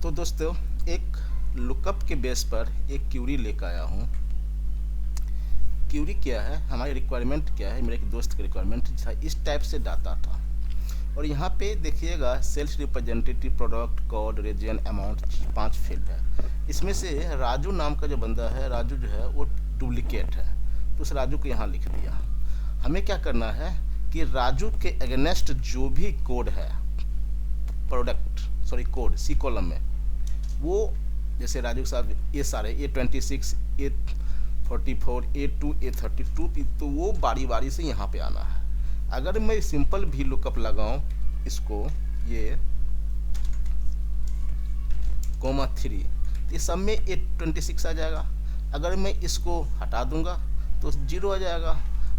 तो दोस्तों, एक लुकअप के बेस पर एक क्यूरी लेकर आया हूँ। क्यूरी क्या है, हमारी रिक्वायरमेंट क्या है, मेरे एक दोस्त की रिक्वायरमेंट था, इस टाइप से डाटा था। और यहाँ पे देखिएगा sales representative, product code, region, amount, 5 field है। इसमें से राजू नाम का जो बंदा है, राजू जो है वो डुप्लीकेट है, तो उस राजू को यहाँ लिख दिया। हमें क्या करना है कि राजू के अगेंस्ट जो भी कोड है, कोड सी कॉलम में, वो जैसे राजू साहब ये सारे A26, A44, A2, A32, तो वो बारी बारी से यहाँ पे आना है। अगर मैं सिंपल भी लुकअप लगाऊं इसको, ये (3), तो ये सब में A26 आ जाएगा। अगर मैं इसको हटा दूंगा तो 0 आ जाएगा।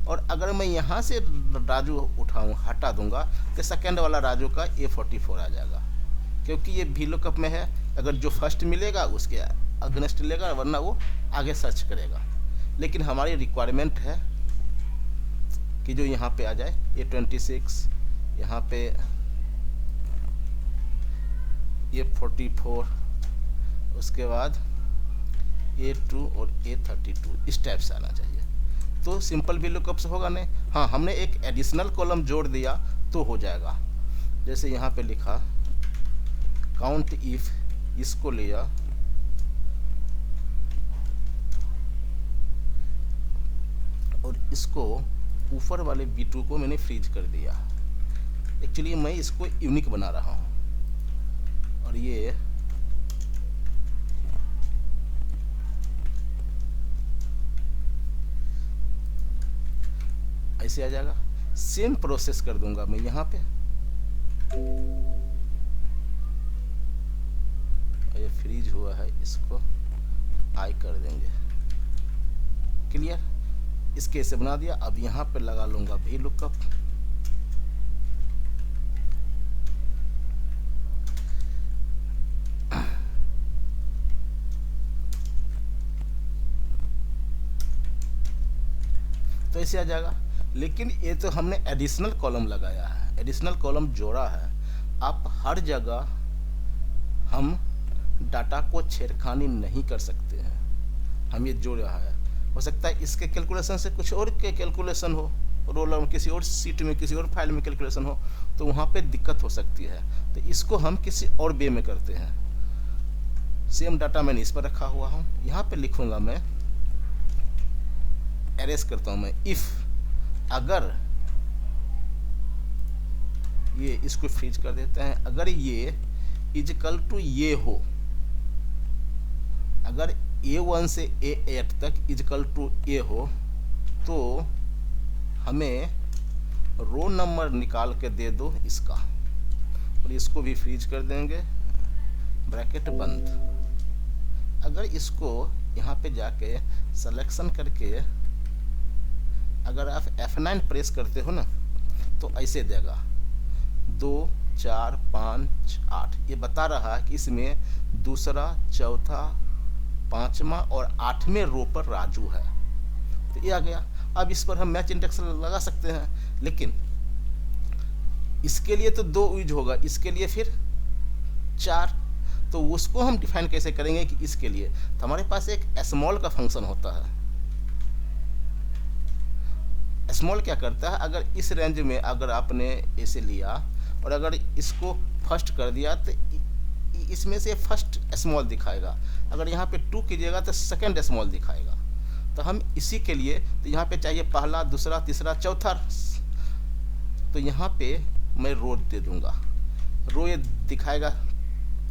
और अगर मैं यहाँ से राजू उठाऊँ, हटा दूंगा, तो सेकेंड वाला राजू का A44 आ जाएगा, क्योंकि ये भी लुकअप में है। अगर जो फर्स्ट मिलेगा उसके अगेंस्ट लेगा, वरना वो आगे सर्च करेगा। लेकिन हमारी रिक्वायरमेंट है कि जो यहाँ पे आ जाए A26, यहाँ पे A44, उसके बाद A2 और A32, इस टाइप से आना चाहिए। तो सिंपल भी लुकअप से होगा नहीं। हाँ, हमने एक एडिशनल कॉलम जोड़ दिया तो हो जाएगा। जैसे यहाँ पे लिखा काउंट इफ, इसको लिया और इसको ऊपर वाले B2 को मैंने फ्रीज कर दिया। एक्चुअली मैं इसको यूनिक बना रहा हूँ। और ये ऐसे आ जाएगा। सेम प्रोसेस कर दूंगा मैं यहाँ पे। ये फ्रीज हुआ है, इसको आई कर देंगे। क्लियर, इसके से बना दिया। अब यहाँ पे लगा लूंगा भी लुकअप। तो ऐसे आ जाएगा। लेकिन ये तो हमने एडिशनल कॉलम लगाया है, एडिशनल कॉलम जोड़ा है। आप हर जगह हम डाटा को छेड़खानी नहीं कर सकते हैं। हम ये जोड़ा है, हो सकता है इसके कैलकुलेशन से कुछ और के कैलकुलेशन हो, रोलर में किसी और सीट में, किसी और फाइल में कैलकुलेशन हो, तो वहाँ पे दिक्कत हो सकती है। तो इसको हम किसी और वे में करते हैं। सेम डाटा मैंने इस पर रखा हुआ हूँ। यहाँ पे लिखूंगा मैं, एरेज करता हूँ मैं, इफ, अगर ये, इसको फ्रीज कर देते हैं, अगर ये इक्वल टू ये हो, अगर A1 से A8 तक इक्वल टू A हो, तो हमें रो नंबर निकाल के दे दो इसका, और इसको भी फ्रीज कर देंगे, ब्रैकेट बंद। अगर इसको यहाँ पे जाके सिलेक्शन करके अगर आप F9 प्रेस करते हो ना, तो ऐसे देगा 2, 4, 5, 8। ये बता रहा है कि इसमें दूसरा, चौथा, 5वां और 8वें रो पर राजू है। तो ये आ गया। अब इस पर हम मैच इंडेक्स लगा सकते हैं, लेकिन इसके लिए तो 2 यूज होगा, इसके लिए फिर 4। तो उसको हम डिफाइन कैसे करेंगे कि इसके लिए, तो हमारे पास एक स्मॉल का फंक्शन होता है। स्मॉल क्या करता है, अगर इस रेंज में अगर आपने ऐसे लिया और अगर इसको फर्स्ट कर दिया, तो इसमें से फर्स्ट स्मॉल दिखाएगा। अगर यहाँ पे 2 कीजिएगा तो सेकंड स्मॉल दिखाएगा। तो हम इसी के लिए, तो यहाँ पे चाहिए पहला, दूसरा, तीसरा, चौथा। तो यहाँ पे मैं रो दे दूंगा, रो ये दिखाएगा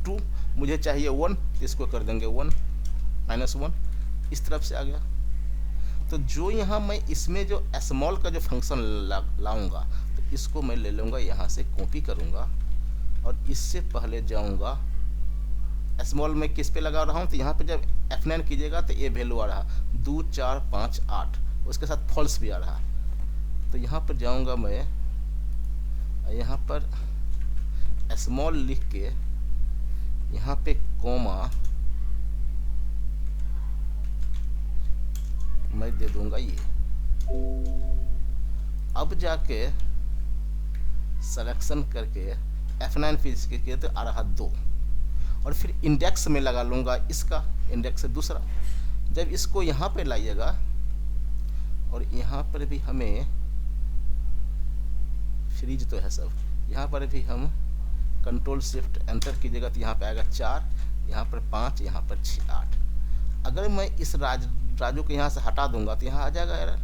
2, मुझे चाहिए 1, तो इसको कर देंगे 1, -1, इस तरफ से आ गया। तो जो यहाँ मैं इसमें जो स्मॉल का जो फंक्शन लाऊंगा, तो इसको मैं ले लूँगा, यहाँ से कॉपी करूँगा और इससे पहले जाऊँगा। स्मॉल में किस पे लगा रहा हूँ, तो यहाँ पे जब F9 कीजिएगा तो ये वैल्यू आ रहा 2, 4, 5, 8, उसके साथ फॉल्स भी आ रहा। तो यहाँ पर जाऊँगा मैं, यहाँ पर स्मॉल लिख के यहाँ पे कोमा मैं दे दूंगा ये। अब जाके सिलेक्शन करके F9 फिक्स किए तो आ रहा 2, और फिर इंडेक्स में लगा लूँगा इसका, इंडेक्स से दूसरा। जब इसको यहाँ पे लाइएगा और यहाँ पर भी हमें फ्रीज तो है सब, यहाँ पर भी हम कंट्रोल शिफ्ट एंटर कीजिएगा तो यहाँ पे आएगा 4, यहाँ पर 5, यहाँ पर 6, 8। अगर मैं इस राजू को यहाँ से हटा दूंगा तो यहाँ आ जाएगा एरर,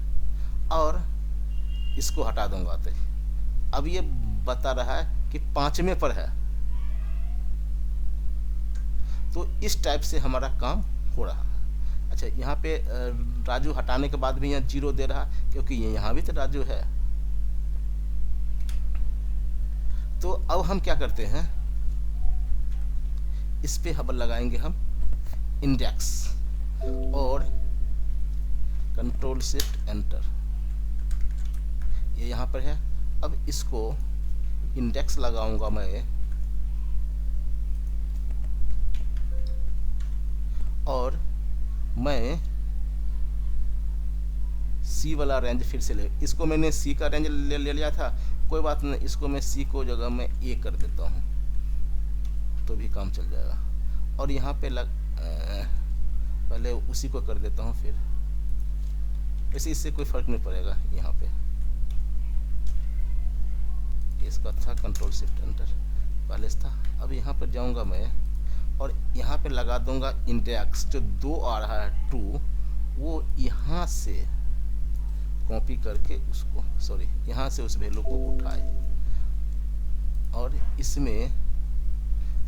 और इसको हटा दूंगा तो अब ये बता रहा है कि 5वें पर है। तो इस टाइप से हमारा काम हो रहा है। अच्छा, यहाँ पे राजू हटाने के बाद भी यहाँ 0 दे रहा क्योंकि ये यहाँ भी तो राजू है। तो अब हम क्या करते हैं, इस पे हम लगाएंगे हम इंडेक्स और कंट्रोल शिफ्ट एंटर, ये यहाँ पर है। अब इसको इंडेक्स लगाऊंगा मैं और मैं सी वाला रेंज फिर से ले, इसको मैंने सी का रेंज ले लिया था, कोई बात नहीं, इसको मैं सी को जगह में ए कर देता हूँ तो भी काम चल जाएगा। और यहाँ पे पहले उसी को कर देता हूँ, फिर वैसे इससे कोई फर्क नहीं पड़ेगा। यहाँ पे इसका था कंट्रोल शिफ्ट एंटर, पहले था। अब यहाँ पर जाऊँगा मैं और यहाँ पे लगा दूंगा इंडेक्स, जो 2 आ रहा है 2, वो यहाँ से कॉपी करके उसको, सॉरी, यहाँ से उस वैल्यू को उठाए और इसमें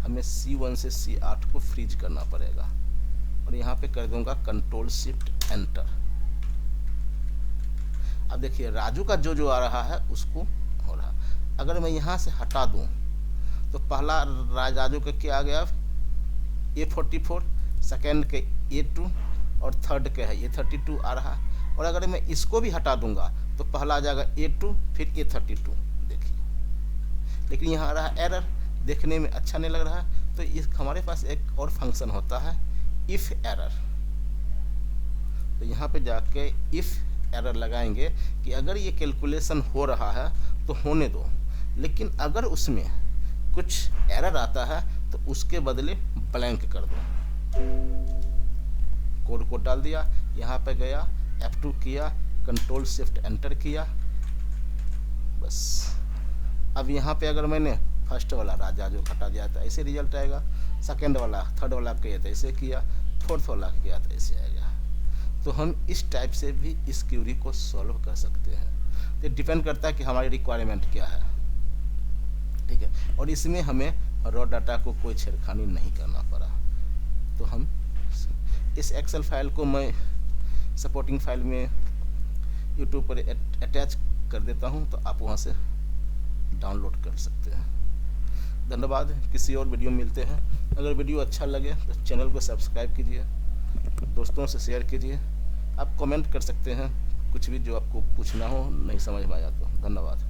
हमें C1 से C8 को फ्रीज करना पड़ेगा और यहाँ पे कर दूंगा कंट्रोल शिफ्ट एंटर। अब देखिए राजू का जो आ रहा है उसको हो रहा। अगर मैं यहाँ से हटा दूं तो पहला राजू का क्या आ गया, A44, सेकेंड के A2 और थर्ड के है A32 आ रहा। और अगर मैं इसको भी हटा दूंगा तो पहला आ जाएगा A2 फिर A32, देखिए। लेकिन यहाँ आ रहा है एरर, देखने में अच्छा नहीं लग रहा है। तो इस हमारे पास एक और फंक्शन होता है इफ एरर। तो यहाँ पे जाके इफ एरर लगाएंगे कि अगर ये कैलकुलेशन हो रहा है तो होने दो, लेकिन अगर उसमें कुछ एरर आता है तो उसके बदले ब्लैंक कर दो। कोड को डाल दिया, यहाँ पे गया F2 किया, कंट्रोल शिफ्ट एंटर किया, बस। अब यहाँ पे अगर मैंने फर्स्ट वाला राजा जो हटा दिया था ऐसे रिजल्ट आएगा, सेकेंड वाला थर्ड वाला किया था ऐसे किया, फोर्थ वाला किया था ऐसे आएगा। तो हम इस टाइप से भी इस क्यूरी को सॉल्व कर सकते हैं। तो डिपेंड करता है कि हमारी रिक्वायरमेंट क्या है, ठीक है। और इसमें हमें रॉ डाटा को कोई छेड़खानी नहीं करना पड़ा। तो हम इस एक्सेल फाइल को मैं सपोर्टिंग फाइल में यूट्यूब पर अटैच कर देता हूं, तो आप वहां से डाउनलोड कर सकते हैं। धन्यवाद, किसी और वीडियो में मिलते हैं। अगर वीडियो अच्छा लगे तो चैनल को सब्सक्राइब कीजिए, दोस्तों से शेयर कीजिए। आप कमेंट कर सकते हैं कुछ भी जो आपको पूछना हो, नहीं समझ में आया तो। धन्यवाद।